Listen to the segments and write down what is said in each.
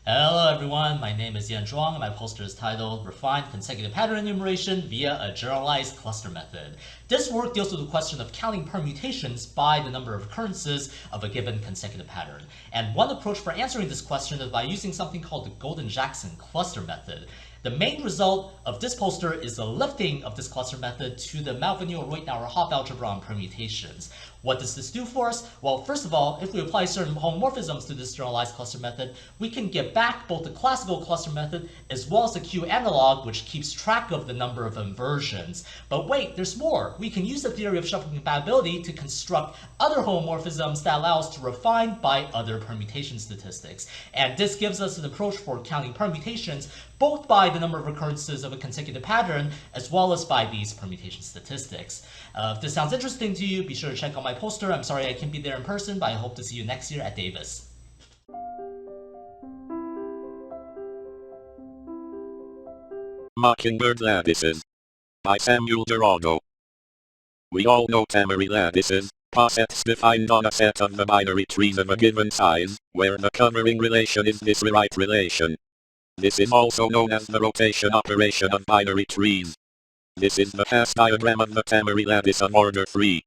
Hello everyone, my name is Yan Zhuang and my poster is titled Refined Consecutive Pattern Enumeration via a Generalized Cluster Method. This work deals with the question of counting permutations by the number of occurrences of a given consecutive pattern. And one approach for answering this question is by using something called the Golden-Jackson cluster method. The main result of this poster is the lifting of this cluster method to the Malvanio-Reitnauer-Hopf algebra on permutations. What does this do for us? Well, first of all, if we apply certain homomorphisms to this generalized cluster method, we can get back both the classical cluster method as well as the Q analog, which keeps track of the number of inversions. But wait, there's more. We can use the theory of shuffling compatibility to construct other homomorphisms that allow us to refine by other permutation statistics. And this gives us an approach for counting permutations both by the number of occurrences of a consecutive pattern as well as by these permutation statistics. If this sounds interesting to you, be sure to check out my poster. I'm sorry I can't be there in person, but I hope to see you next year at Davis. Mockingbird lattices by Samuel Geraldo. We all know Tamari lattices, posets defined on a set of the binary trees of a given size, where the covering relation is this rewrite relation. This is also known as the rotation operation of binary trees. This is the Hasse diagram of the Tamari lattice of order 3.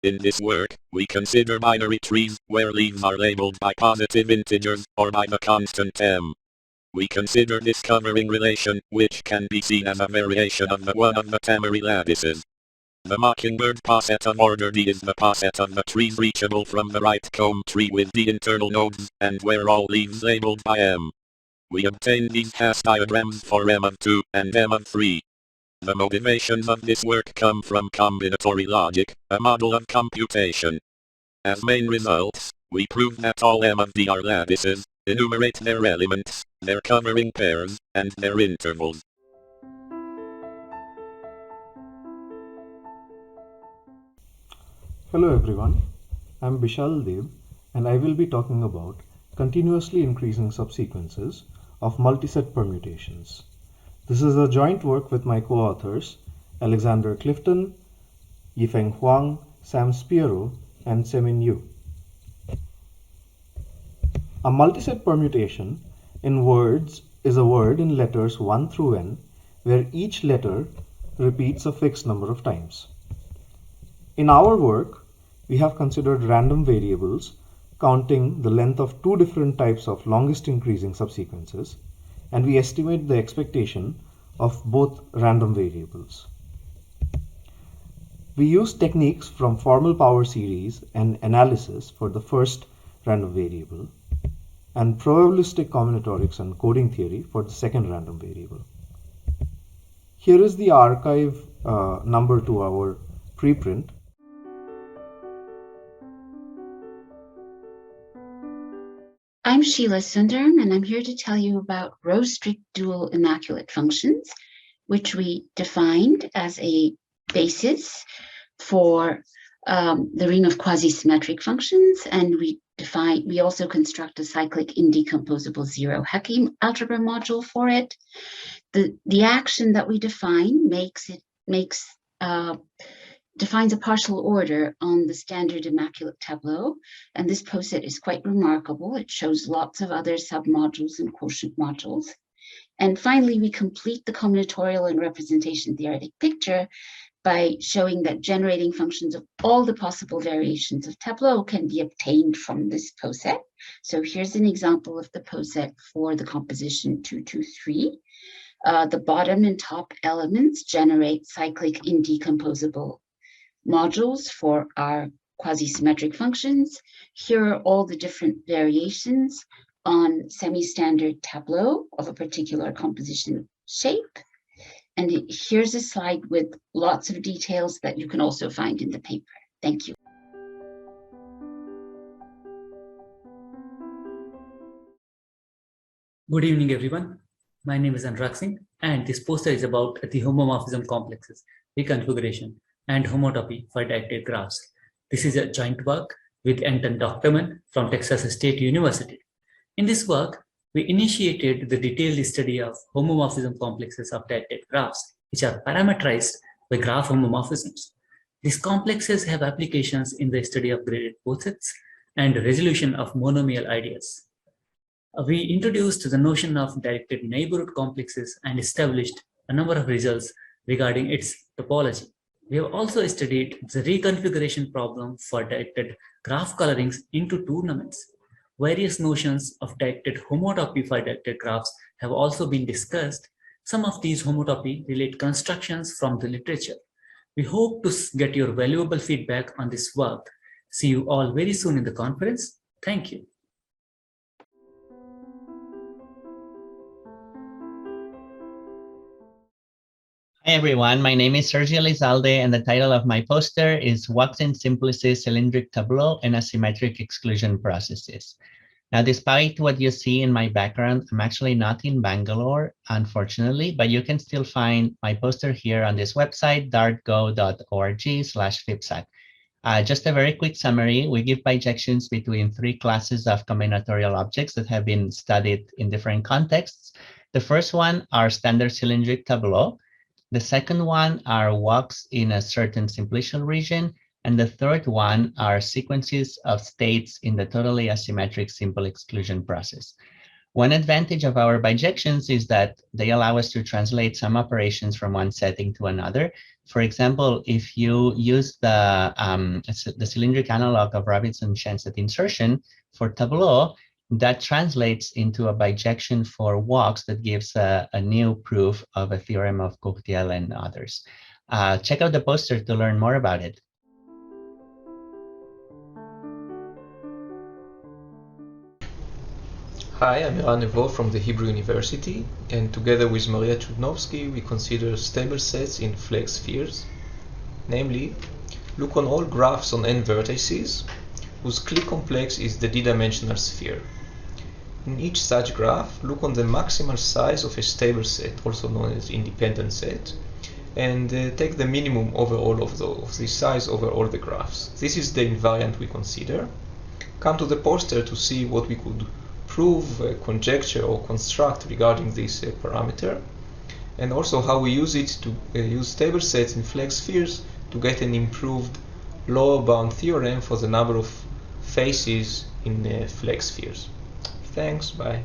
In this work, we consider binary trees, where leaves are labeled by positive integers, or by the constant m. We consider this covering relation, which can be seen as a variation of the one of the Tamari lattices. The Mockingbird poset of order D is the poset of the trees reachable from the right comb tree with the internal nodes, and where all leaves labeled by m. We obtain these Hasse diagrams for m of 2 and m of 3. The motivations of this work come from combinatory logic, a model of computation. As main results, we prove that all m of D are lattices, enumerate their elements, their covering pairs, and their intervals. Hello everyone, I'm Bishal Dev and I will be talking about continuously increasing subsequences of multiset permutations. This is a joint work with my co-authors Alexander Clifton, Yifeng Huang, Sam Spiero, and Semin Yu. A multiset permutation in words is a word in letters 1 through n where each letter repeats a fixed number of times. In our work, we have considered random variables counting the length of two different types of longest increasing subsequences, and we estimate the expectation of both random variables. We use techniques from formal power series and analysis for the first random variable, and probabilistic combinatorics and coding theory for the second random variable. Here is the archive number to our preprint. I'm Sheila Sundaram, and I'm here to tell you about row-strict dual immaculate functions, which we defined as a basis for the ring of quasi-symmetric functions, and we also construct a cyclic indecomposable zero Hecke algebra module for it. The action that we define defines a partial order on the standard immaculate tableau, and this poset is quite remarkable. It shows lots of other submodules and quotient modules. And finally, we complete the combinatorial and representation theoretic picture by showing that generating functions of all the possible variations of tableau can be obtained from this poset. So here's an example of the poset for the composition 223. The bottom and top elements generate cyclic indecomposable modules for our quasi-symmetric functions. Here are all the different variations on semi-standard tableau of a particular composition shape. And here's a slide with lots of details that you can also find in the paper. Thank you. Good evening, everyone. My name is Anurag Singh, and this poster is about the homomorphism complexes, reconfiguration, and homotopy for directed graphs. This is a joint work with Anton Dochterman from Texas State University. In this work, we initiated the detailed study of homomorphism complexes of directed graphs, which are parameterized by graph homomorphisms. These complexes have applications in the study of graded posets and resolution of monomial ideas. We introduced the notion of directed neighborhood complexes and established a number of results regarding its topology. We have also studied the reconfiguration problem for directed graph colorings into tournaments. Various notions of directed homotopy for directed graphs have also been discussed. Some of these homotopy relate constructions from the literature. We hope to get your valuable feedback on this work. See you all very soon in the conference. Thank you. Hi everyone, my name is Sergio Lizalde and the title of my poster is Wax in Simplices Cylindric Tableau and Asymmetric Exclusion Processes. Now, despite what you see in my background, I'm actually not in Bangalore, unfortunately, but you can still find my poster here on this website, dartgo.org/FPSAC. Just a very quick summary, we give bijections between three classes of combinatorial objects that have been studied in different contexts. The first one are standard cylindric tableau. The second one are walks in a certain simplicial region. And the third one are sequences of states in the totally asymmetric simple exclusion process. One advantage of our bijections is that they allow us to translate some operations from one setting to another. For example, if you use the cylindric analog of Robinson-Shenset insertion for Tableau, that translates into a bijection for walks that gives a new proof of a theorem of Courtiel and others. Check out the poster to learn more about it. Hi, I'm Eran Nevo from the Hebrew University, and together with Maria Chudnovsky, we consider stable sets in Fleck spheres. Namely, look on all graphs on n vertices, whose Clique complex is the d-dimensional sphere. In each such graph, look on the maximal size of a stable set, also known as independent set, and take the minimum overall of this size over all the graphs. This is the invariant we consider. Come to the poster to see what we could prove, conjecture, or construct regarding this parameter, and also how we use it to use stable sets in Fleck spheres to get an improved lower bound theorem for the number of faces in Fleck spheres. Thanks, bye.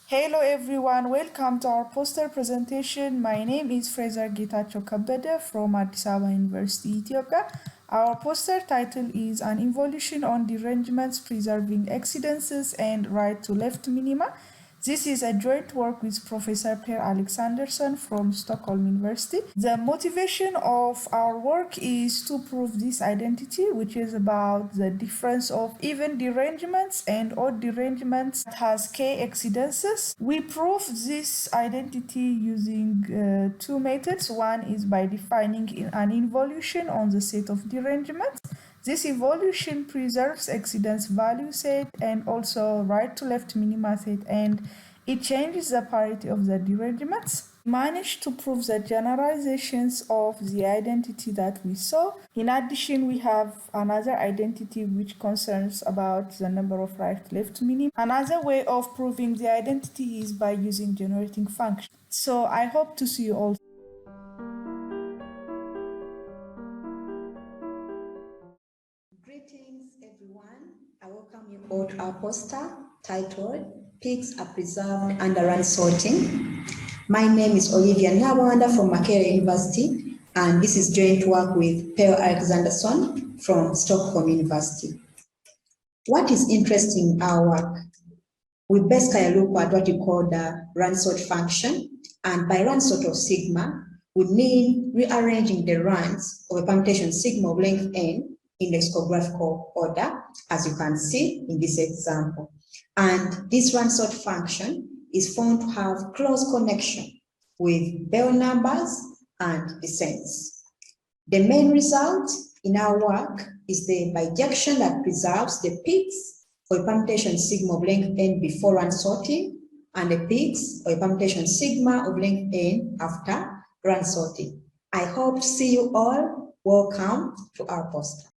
Hello everyone, welcome to our poster presentation. My name is Fraser Getachew Kabede from Addis Ababa University, Ethiopia. Our poster title is An Involution on Derangements Preserving Exceedances and Right to Left Minima. This is a joint work with Professor Per Alexandersson from Stockholm University. The motivation of our work is to prove this identity, which is about the difference of even derangements and odd derangements that has k exceedances. We prove this identity using two methods. One is by defining an involution on the set of derangements. This evolution preserves exceedance value set and also right to left minima set, and it changes the parity of the derangements. Managed to prove the generalizations of the identity that we saw. In addition, we have another identity which concerns about the number of right to left minima. Another way of proving the identity is by using generating functions. So I hope to see you all. Greetings, everyone. I welcome you all to our poster titled Peaks Are Preserved Under Run Sorting. My name is Olivia Nawanda from Makerere University, and this is joint work with Per Alexandersson from Stockholm University. What is interesting in our work? We basically look at what we call the run sort function, and by run sort of sigma, we mean rearranging the runs of a permutation sigma of length n in lexicographical order, as you can see in this example. And this run sort function is found to have close connection with Bell numbers and descents. The main result in our work is the bijection that preserves the peaks for a permutation sigma of length n before run sorting and the peaks or a permutation sigma of length n after run sorting. I hope to see you all. Welcome to our poster.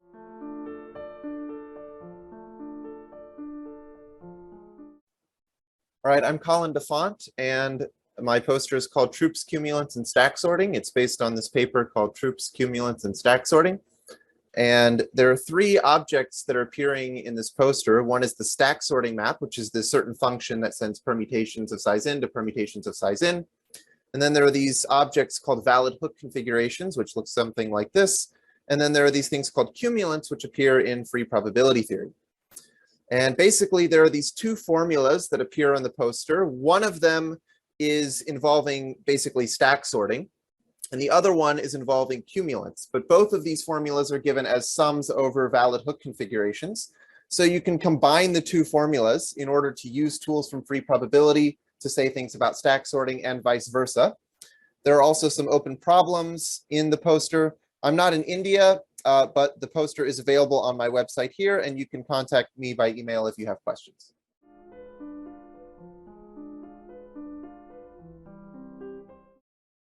All right, I'm Colin DeFont, and my poster is called Troops, Cumulants, and Stack Sorting. It's based on this paper called Troops, Cumulants, and Stack Sorting. And there are three objects that are appearing in this poster. One is the stack sorting map, which is this certain function that sends permutations of size n to permutations of size n. And then there are these objects called valid hook configurations, which look something like this. And then there are these things called cumulants, which appear in free probability theory. And basically, there are these two formulas that appear on the poster. One of them is involving basically stack sorting, and the other one is involving cumulants. But both of these formulas are given as sums over valid hook configurations. So you can combine the two formulas in order to use tools from free probability to say things about stack sorting and vice versa. There are also some open problems in the poster. I'm not in India, but the poster is available on my website here, and you can contact me by email if you have questions.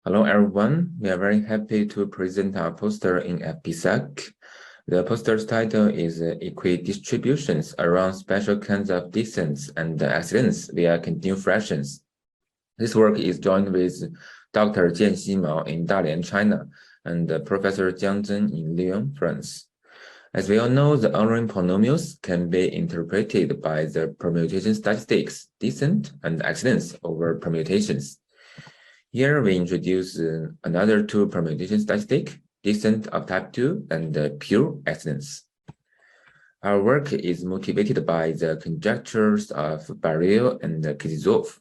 Hello, everyone. We are very happy to present our poster in FPSAC. The poster's title is Equidistributions around special kinds of descents and accidents via continued fractions. This work is joined with Dr. Jianxi Mao in Dalian, China, and Professor Jiang Zhen in Lyon, France. As we all know, the Henry polynomials can be interpreted by the permutation statistics, descent and accidents over permutations. Here we introduce another two permutation statistic, descent of type 2 and pure accidents. Our work is motivated by the conjectures of Baril and Kizilov.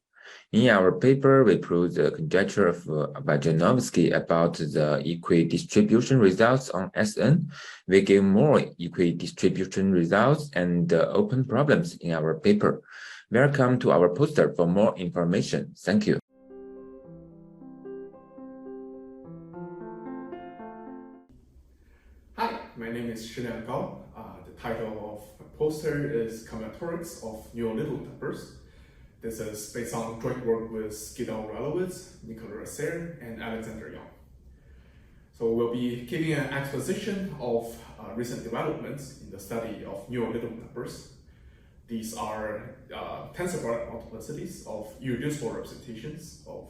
In our paper, we prove the conjecture of Vajanovsky about the equidistribution results on Sn. We give more equidistribution results and open problems in our paper. Welcome to our poster for more information. Thank you. Hi, my name is Shilian Gao. The title of my poster is Combinatorics of Neural Numbers. This is based on joint work with Gidon Ralowitz, Nicolas Rasser, and Alexander Yang. So we'll be giving an exposition of recent developments in the study of neural numbers. These are tensor product multiplicities of irreducible representations of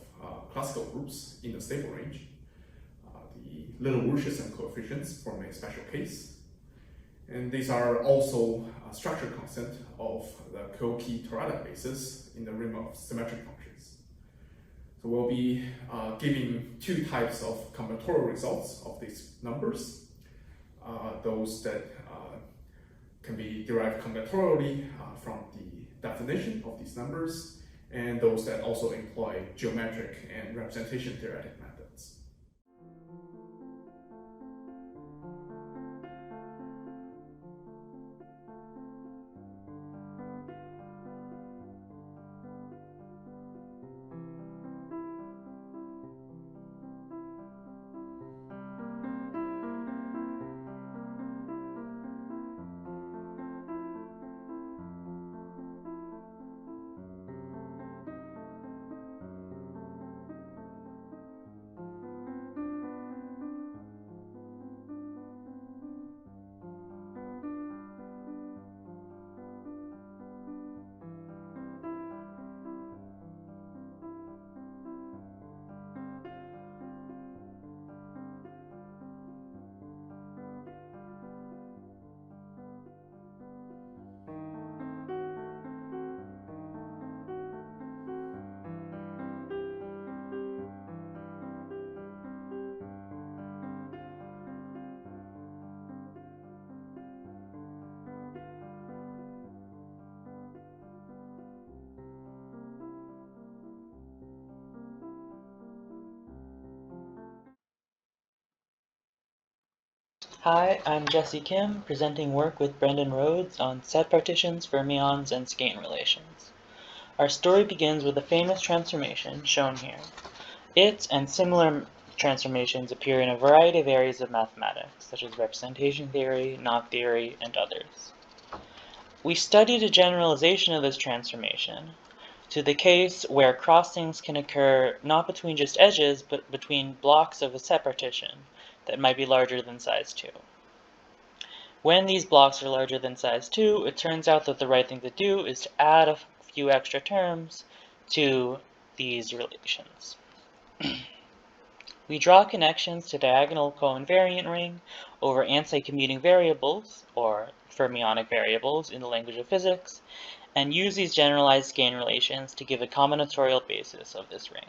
classical groups in the stable range. The little Wolfsheim coefficients form a special case. And these are also a structure constant of the Koki Torada basis in the rim of symmetric functions. So we'll be giving two types of combinatorial results of these numbers. Those that can be derived combinatorially from the definition of these numbers, and those that also employ geometric and representation theoretic methods. Hi, I'm Jesse Kim, presenting work with Brendan Rhodes on set partitions, fermions, and skein relations. Our story begins with a famous transformation, shown here. It and similar transformations appear in a variety of areas of mathematics, such as representation theory, knot theory, and others. We studied a generalization of this transformation to the case where crossings can occur not between just edges, but between blocks of a set partition that might be larger than size 2. When these blocks are larger than size 2, it turns out that the right thing to do is to add a few extra terms to these relations. We draw connections to diagonal co-invariant ring over anti-commuting variables, or fermionic variables in the language of physics, and use these generalized gain relations to give a combinatorial basis of this ring.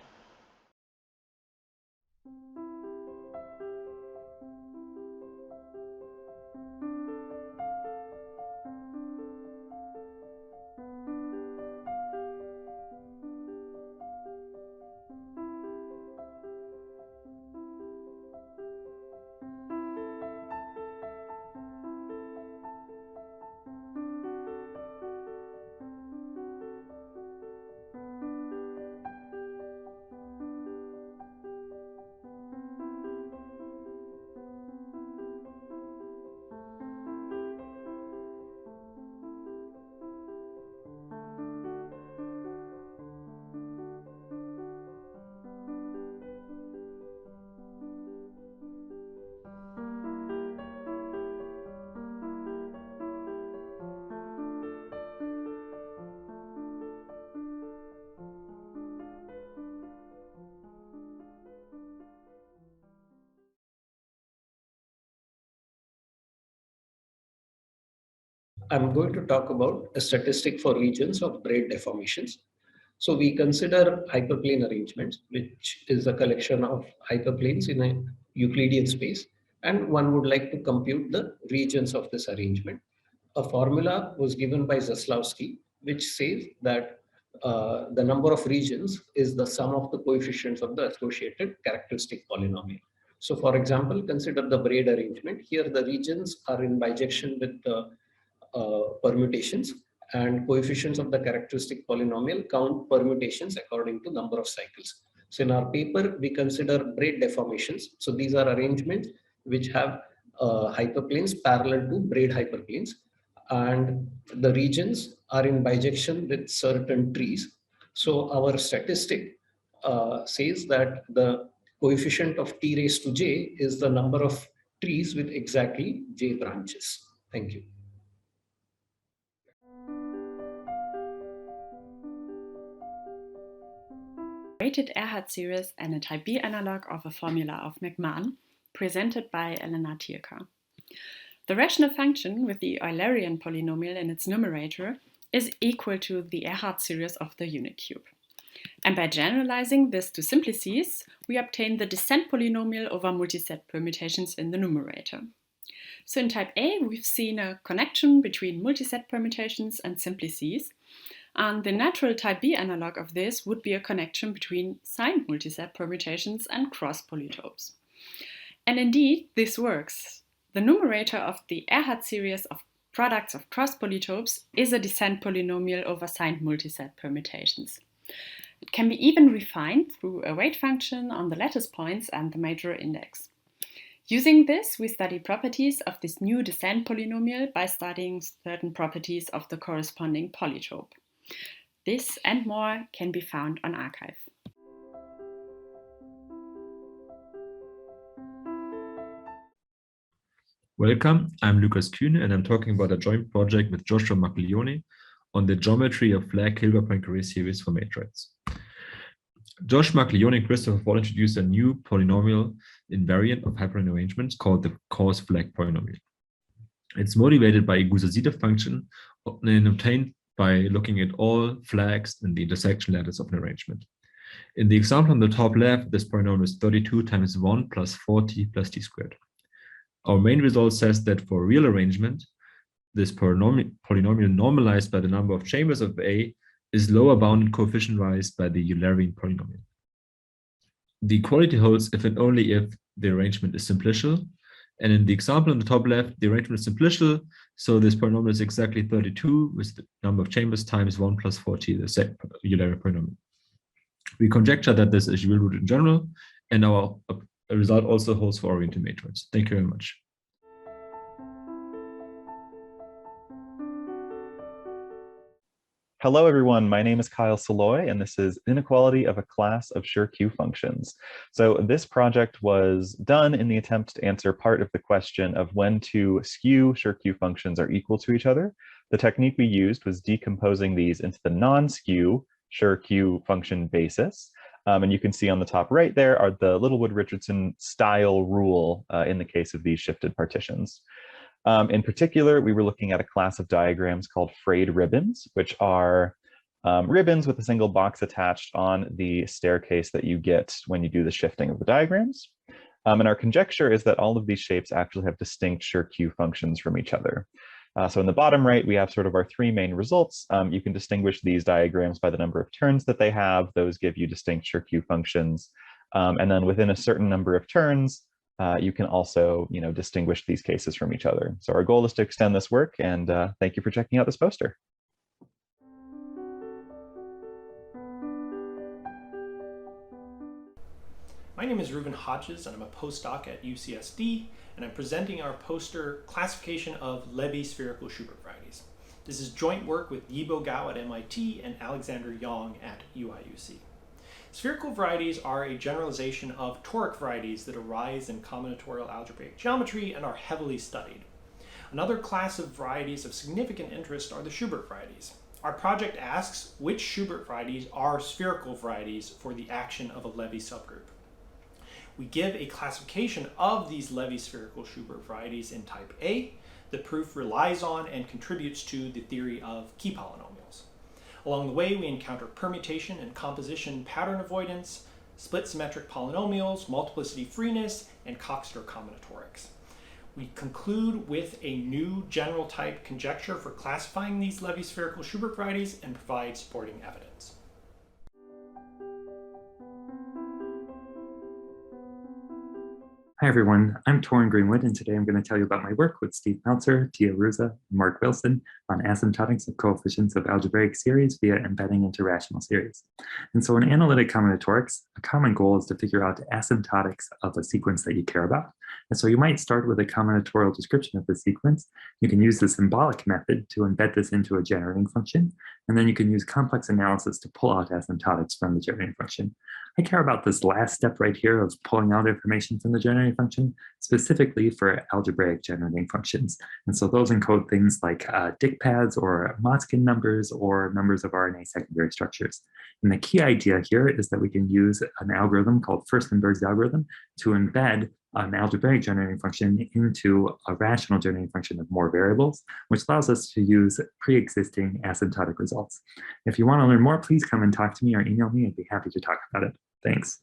I'm going to talk about a statistic for regions of braid deformations. So we consider hyperplane arrangements, which is a collection of hyperplanes in a Euclidean space, and one would like to compute the regions of this arrangement. A formula was given by Zaslowski, which says that the number of regions is the sum of the coefficients of the associated characteristic polynomial. So for example, consider the braid arrangement. Here the regions are in bijection with the permutations, and coefficients of the characteristic polynomial count permutations according to number of cycles. So in our paper, we consider braid deformations. So these are arrangements which have hyperplanes parallel to braid hyperplanes, and the regions are in bijection with certain trees. So our statistic says that the coefficient of t raised to j is the number of trees with exactly j branches. Thank you. Weighted Erhard series and a type B analog of a formula of McMahon, presented by Elena Tierka. The rational function with the Eulerian polynomial in its numerator is equal to the Erhard series of the unit cube. And by generalizing this to simplices, we obtain the descent polynomial over multiset permutations in the numerator. So in type A, we've seen a connection between multiset permutations and simplices. And the natural type B analog of this would be a connection between signed multiset permutations and cross polytopes. And indeed, this works. The numerator of the Erhard series of products of cross polytopes is a descent polynomial over signed multiset permutations. It can be even refined through a weight function on the lattice points and the major index. Using this, we study properties of this new descent polynomial by studying certain properties of the corresponding polytope. This and more can be found on arXiv. Welcome, I'm Lucas Kühne and I'm talking about a joint project with Joshua Maglione on the geometry of Flag-Hilbert Poincare series for matroids. Josh Maglione and Christopher Fall introduced a new polynomial invariant of hyperplane arrangements called the cos flag polynomial. It's motivated by a Gauss-Seidel function and obtained by looking at all flags in the intersection lattice of an arrangement. In the example on the top left, this polynomial is 32 times 1 plus 40 plus t squared. Our main result says that for a real arrangement, this polynomial normalized by the number of chambers of A is lower bounded coefficient-wise by the Eulerian polynomial. The equality holds if and only if the arrangement is simplicial. And in the example on the top left, the arrangement is simplicial, so this polynomial is exactly 32 with the number of chambers times 1 plus 40, the same Eulerian polynomial. We conjecture that this is real root in general, and our result also holds for oriented matroids. Thank you very much. Hello, everyone. My name is Kyle Saloy, and this is Inequality of a Class of Sure Q Functions. So this project was done in the attempt to answer part of the question of when two skew Sure Q functions are equal to each other. The technique we used was decomposing these into the non-skew Sure Q function basis. And you can see on the top right there are the Littlewood-Richardson style rule in the case of these shifted partitions. In particular, we were looking at a class of diagrams called frayed ribbons, which are ribbons with a single box attached on the staircase that you get when you do the shifting of the diagrams. And our conjecture is that all of these shapes actually have distinct Sure-Q functions from each other. So in the bottom right, we have sort of our three main results. You can distinguish these diagrams by the number of turns that they have. Those give you distinct Sure-Q functions. And then within a certain number of turns, you can also, distinguish these cases from each other. So our goal is to extend this work, and thank you for checking out this poster. My name is Reuben Hodges, and I'm a postdoc at UCSD, and I'm presenting our poster, Classification of Levy Spherical Schubert Varieties. This is joint work with Yibo Gao at MIT and Alexander Yong at UIUC. Spherical varieties are a generalization of toric varieties that arise in combinatorial algebraic geometry and are heavily studied. Another class of varieties of significant interest are the Schubert varieties. Our project asks which Schubert varieties are spherical varieties for the action of a Levy subgroup. We give a classification of these Levy spherical Schubert varieties in type A. The proof relies on and contributes to the theory of key polynomials. Along the way, we encounter permutation and composition pattern avoidance, split symmetric polynomials, multiplicity freeness, and Coxeter combinatorics. We conclude with a new general type conjecture for classifying these Levy spherical Schubert varieties and provide supporting evidence. Hi everyone, I'm Torrin Greenwood, and today I'm going to tell you about my work with Steve Meltzer, Tia Ruza, and Mark Wilson on asymptotics of coefficients of algebraic series via embedding into rational series. And so in analytic combinatorics, a common goal is to figure out asymptotics of a sequence that you care about. And so you might start with a combinatorial description of the sequence. You can use the symbolic method to embed this into a generating function, and then you can use complex analysis to pull out asymptotics from the generating function. I care about this last step right here of pulling out information from the generating function, specifically for algebraic generating functions. And so those encode things like dict pads or Motzkin numbers or numbers of RNA secondary structures. And the key idea here is that we can use an algorithm called Furstenberg's algorithm to embed an algebraic generating function into a rational generating function of more variables, which allows us to use pre-existing asymptotic results. If you want to learn more, please come and talk to me or email me. I'd be happy to talk about it. Thanks.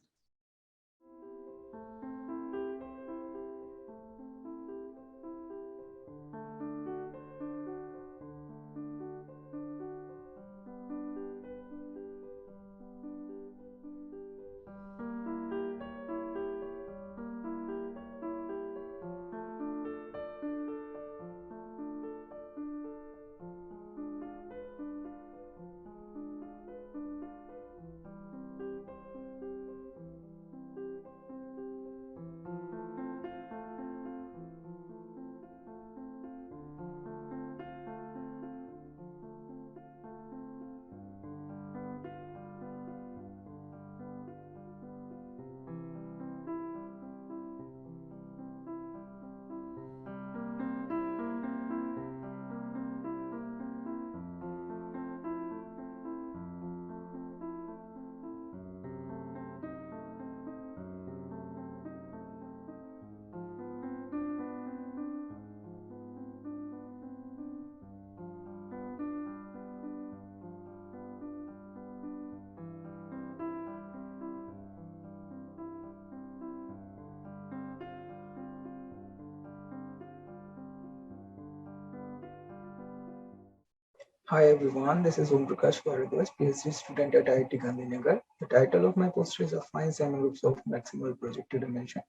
Hi everyone, this is Om Prakash Bharadwaj, PhD student at IIT Gandhinagar. The title of my poster is Affine Semigroups of Maximal Projective Dimension.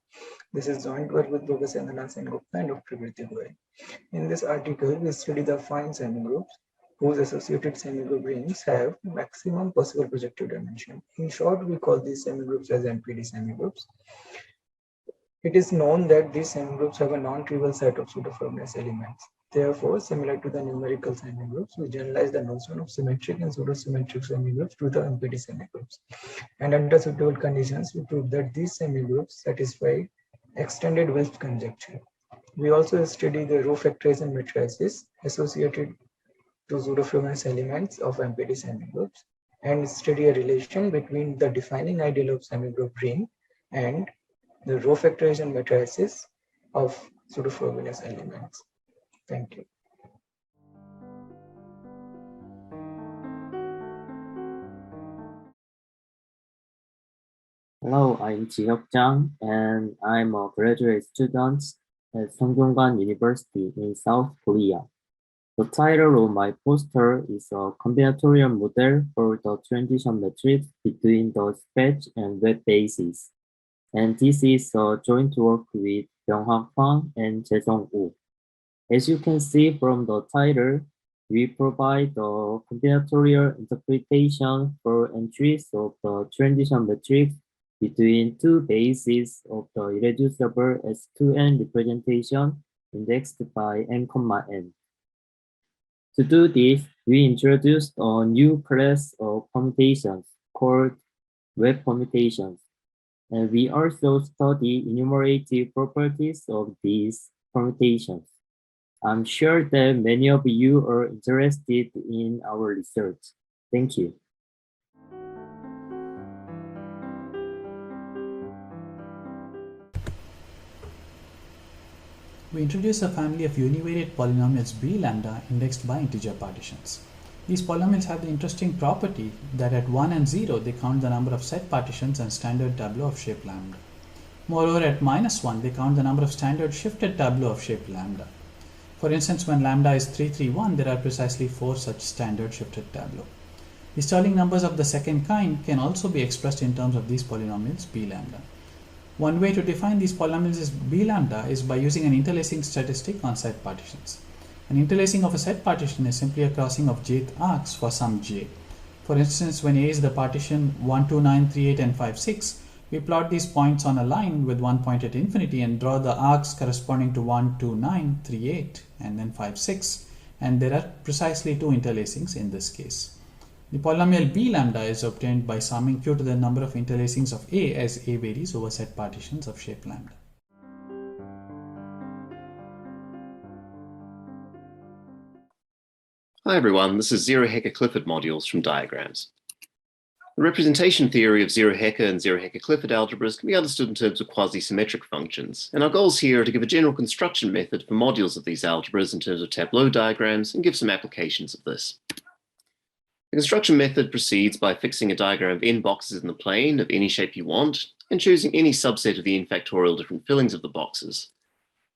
This is joint work with Professor Nana Sengupta and Dr. Virti Goyal. In this article, we study the affine semigroups whose associated semigroup rings have maximum possible projective dimension. In short, we call these semigroups as MPD semigroups. It is known that these semigroups have a non-trivial set of pseudo-Frobenius elements. Therefore, similar to the numerical semigroups, we generalize the notion of symmetric and pseudo-symmetric semigroups to the MPD semigroups. And under suitable conditions, we prove that these semigroups satisfy extended Wilks conjecture. We also study the row factorization matrices associated to pseudo-Frobenius elements of MPD semigroups. and study a relation between the defining ideal of semigroup ring and the row factorization matrices of pseudo-Frobenius elements. Thank you. Hello, I'm Jihyuk Jang, and I'm a graduate student at Sungkyunkwan University in South Korea. The title of my poster is a combinatorial model for the transition matrix between the fetch and web bases. And this is a joint work with Byung-hak Hwang and Jae-sung Oh. As you can see from the title, we provide the combinatorial interpretation for entries of the transition matrix between two bases of the irreducible S2n representation indexed by n, n. To do this, we introduced a new class of permutations called web permutations, and we also study enumerative properties of these permutations. I'm sure that many of you are interested in our research. Thank you. We introduce a family of univariate polynomials B lambda indexed by integer partitions. These polynomials have the interesting property that at 1 and 0 they count the number of set partitions and standard tableau of shape lambda. Moreover, at -1 they count the number of standard shifted tableau of shape lambda. For instance, when lambda is 331, there are precisely 4 such standard shifted tableau. The Stirling numbers of the second kind can also be expressed in terms of these polynomials B lambda. One way to define these polynomials as B lambda is by using an interlacing statistic on set partitions. An interlacing of a set partition is simply a crossing of jth arcs for some j. For instance, when A is the partition 1, 2, 9, 3, 8, and 5, 6, we plot these points on a line with one point at infinity and draw the arcs corresponding to 1, 2, 9, 3, 8, and then 5, 6, and there are precisely 2 interlacings in this case. The polynomial B lambda is obtained by summing Q to the number of interlacings of A as A varies over set partitions of shape lambda. Hi everyone, this is Zero-Hecker-Clifford modules from diagrams. The representation theory of Zero-Hecker and Zero-Hecker-Clifford algebras can be understood in terms of quasi-symmetric functions, and our goals here are to give a general construction method for modules of these algebras in terms of tableau diagrams and give some applications of this. The construction method proceeds by fixing a diagram of n boxes in the plane of any shape you want and choosing any subset of the n factorial different fillings of the boxes.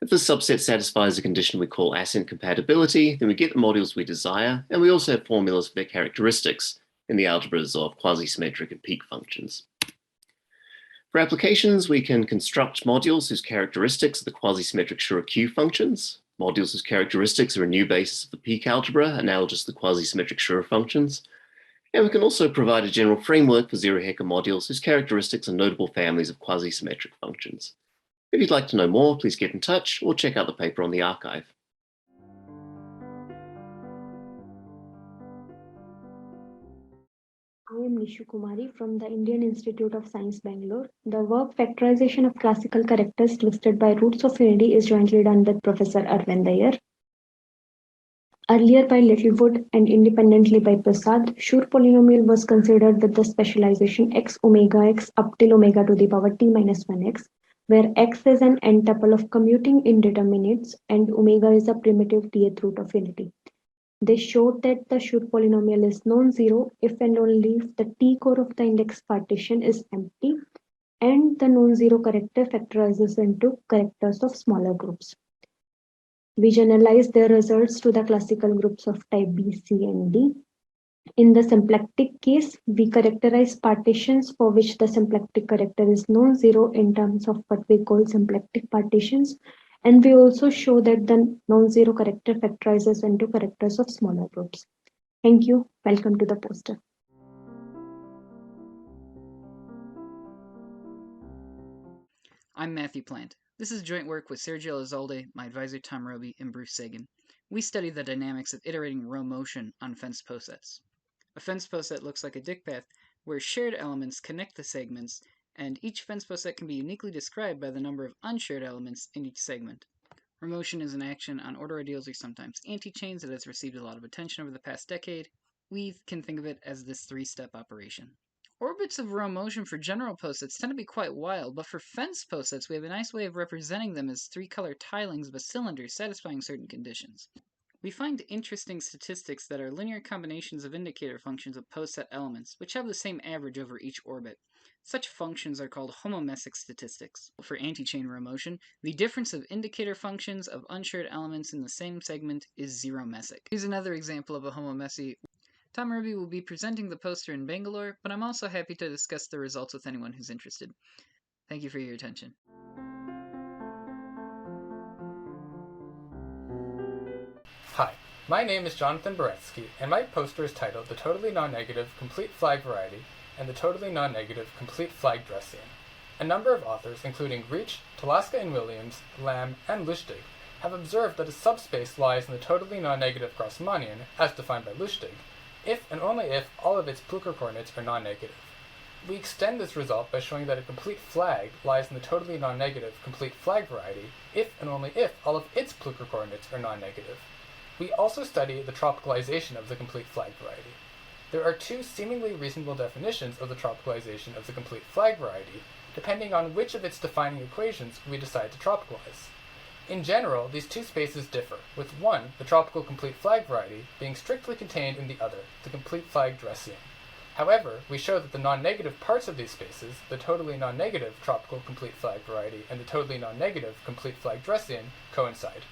If this subset satisfies a condition we call ascent compatibility, then we get the modules we desire, and we also have formulas for their characteristics in the algebras of quasi-symmetric and peak functions. For applications, we can construct modules whose characteristics are the quasi-symmetric Schur Q functions, modules whose characteristics are a new basis of the peak algebra, analogous to the quasi-symmetric Schur functions, and we can also provide a general framework for Zero-Hecker modules whose characteristics are notable families of quasi-symmetric functions. If you'd like to know more, please get in touch or check out the paper on the archive. I am Nishu Kumari from the Indian Institute of Science, Bangalore. The work Factorization of Classical Characters Twisted by Roots of Unity is jointly done with Professor Arvind Iyer. Earlier by Littlewood and independently by Prasad, Schur polynomial was considered with the specialization x omega x up till omega to the power t minus 1x, where x is an n-tuple of commuting indeterminates and omega is a primitive tth root of unity. They showed that the Schur polynomial is non-zero if and only if the t-core of the index partition is empty and the non-zero character factorizes into characters of smaller groups. We generalize their results to the classical groups of type B, C, and D. In the symplectic case, we characterize partitions for which the symplectic character is non-zero in terms of what we call symplectic partitions, and we also show that the non-zero character factorizes into characters of smaller groups. Thank you. Welcome to the poster. I'm Matthew Plant. This is joint work with Sergio Elizalde, my advisor Tom Roby, and Bruce Sagan. We study the dynamics of iterating row motion on fenced posets. A fenced poset looks like a dict path where shared elements connect the segments, and each fenced poset can be uniquely described by the number of unshared elements in each segment. Row motion is an action on order ideals or sometimes anti-chains that has received a lot of attention over the past decade. We can think of it as this three-step operation. Orbits of row motion for general posets tend to be quite wild, but for fence posets we have a nice way of representing them as three-color tilings of a cylinder satisfying certain conditions. We find interesting statistics that are linear combinations of indicator functions of poset elements, which have the same average over each orbit. Such functions are called homomessic statistics. For anti-chain row motion, the difference of indicator functions of unshared elements in the same segment is zero-messic. Here's another example of a homomessy. Tom Ruby will be presenting the poster in Bangalore, but I'm also happy to discuss the results with anyone who's interested. Thank you for your attention. Hi, my name is Jonathan Boretsky, and my poster is titled The Totally Non-Negative Complete Flag Variety and the Totally Non-Negative Complete Flag Dressian. A number of authors, including Reach, Talaska and Williams, Lamb, and Lustig, have observed that a subspace lies in the totally non-negative Grassmannian, as defined by Lustig, if and only if all of its Plücker coordinates are non-negative. We extend this result by showing that a complete flag lies in the totally non-negative complete flag variety if and only if all of its Plücker coordinates are non-negative. We also study the tropicalization of the complete flag variety. There are two seemingly reasonable definitions of the tropicalization of the complete flag variety, depending on which of its defining equations we decide to tropicalize. In general, these two spaces differ, with one, the tropical complete flag variety, being strictly contained in the other, the complete flag Dressian. However, we show that the non-negative parts of these spaces, the totally non-negative tropical complete flag variety and the totally non-negative complete flag Dressian, coincide.